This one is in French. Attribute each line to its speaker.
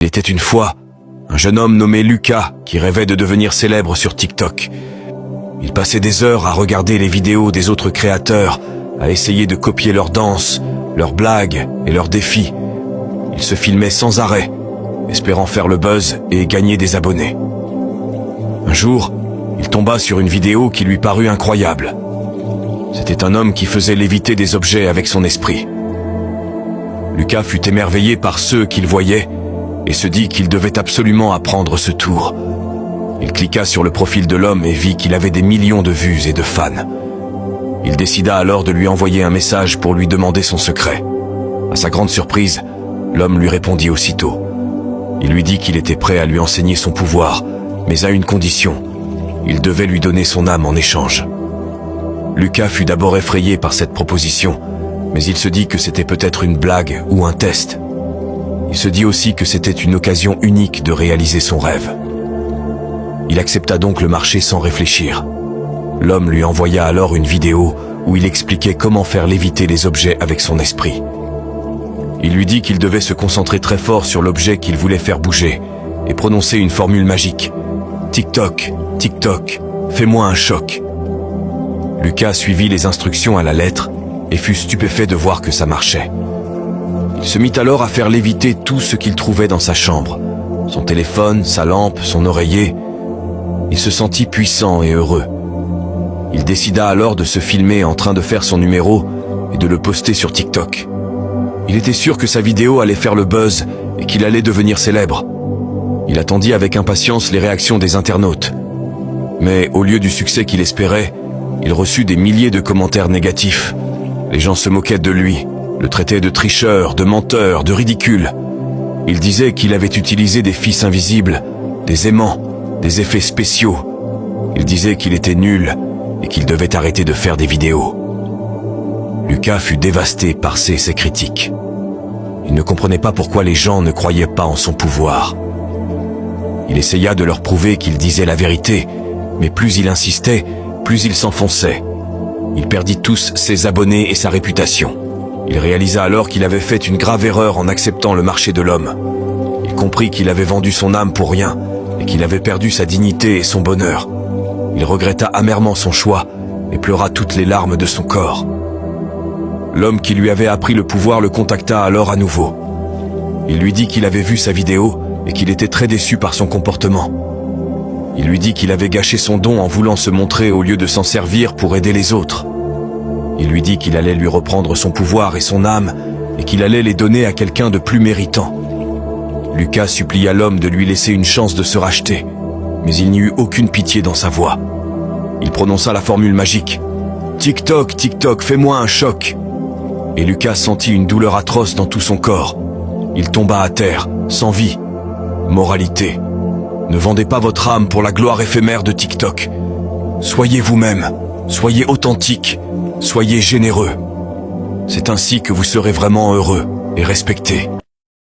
Speaker 1: Il était une fois un jeune homme nommé Lucas qui rêvait de devenir célèbre sur TikTok. Il passait des heures à regarder les vidéos des autres créateurs, à essayer de copier leurs danses, leurs blagues et leurs défis. Il se filmait sans arrêt, espérant faire le buzz et gagner des abonnés. Un jour, il tomba sur une vidéo qui lui parut incroyable. C'était un homme qui faisait léviter des objets avec son esprit. Lucas fut émerveillé par ceux qu'il voyait et se dit qu'il devait absolument apprendre ce tour. Il cliqua sur le profil de l'homme et vit qu'il avait des millions de vues et de fans. Il décida alors de lui envoyer un message pour lui demander son secret. À sa grande surprise, l'homme lui répondit aussitôt. Il lui dit qu'il était prêt à lui enseigner son pouvoir, mais à une condition. Il devait lui donner son âme en échange. Lucas fut d'abord effrayé par cette proposition, mais il se dit que c'était peut-être une blague ou un test. Il se dit aussi que c'était une occasion unique de réaliser son rêve. Il accepta donc le marché sans réfléchir. L'homme lui envoya alors une vidéo où il expliquait comment faire léviter les objets avec son esprit. Il lui dit qu'il devait se concentrer très fort sur l'objet qu'il voulait faire bouger et prononcer une formule magique. TikTok, TikTok, fais-moi un choc. Lucas suivit les instructions à la lettre et fut stupéfait de voir que ça marchait. Il se mit alors à faire léviter tout ce qu'il trouvait dans sa chambre. Son téléphone, sa lampe, son oreiller. Il se sentit puissant et heureux. Il décida alors de se filmer en train de faire son numéro et de le poster sur TikTok. Il était sûr que sa vidéo allait faire le buzz et qu'il allait devenir célèbre. Il attendit avec impatience les réactions des internautes. Mais au lieu du succès qu'il espérait, il reçut des milliers de commentaires négatifs. Les gens se moquaient de lui, le traitaient de tricheur, de menteur, de ridicule. Ils disaient qu'il avait utilisé des fils invisibles, des aimants, des effets spéciaux. Ils disaient qu'il était nul et qu'il devait arrêter de faire des vidéos. Lucas fut dévasté par ces critiques. Il ne comprenait pas pourquoi les gens ne croyaient pas en son pouvoir. Il essaya de leur prouver qu'il disait la vérité, mais plus il insistait, plus il s'enfonçait. Il perdit tous ses abonnés et sa réputation. Il réalisa alors qu'il avait fait une grave erreur en acceptant le marché de l'homme. Il comprit qu'il avait vendu son âme pour rien et qu'il avait perdu sa dignité et son bonheur. Il regretta amèrement son choix et pleura toutes les larmes de son corps. L'homme qui lui avait appris le pouvoir le contacta alors à nouveau. Il lui dit qu'il avait vu sa vidéo et qu'il était très déçu par son comportement. Il lui dit qu'il avait gâché son don en voulant se montrer au lieu de s'en servir pour aider les autres. Il lui dit qu'il allait lui reprendre son pouvoir et son âme et qu'il allait les donner à quelqu'un de plus méritant. Lucas supplia l'homme de lui laisser une chance de se racheter, mais il n'y eut aucune pitié dans sa voix. Il prononça la formule magique. « TikTok, TikTok, fais-moi un choc !» Et Lucas sentit une douleur atroce dans tout son corps. Il tomba à terre, sans vie. Moralité. Ne vendez pas votre âme pour la gloire éphémère de TikTok. Soyez vous-même, soyez authentique, soyez généreux. C'est ainsi que vous serez vraiment heureux et respecté.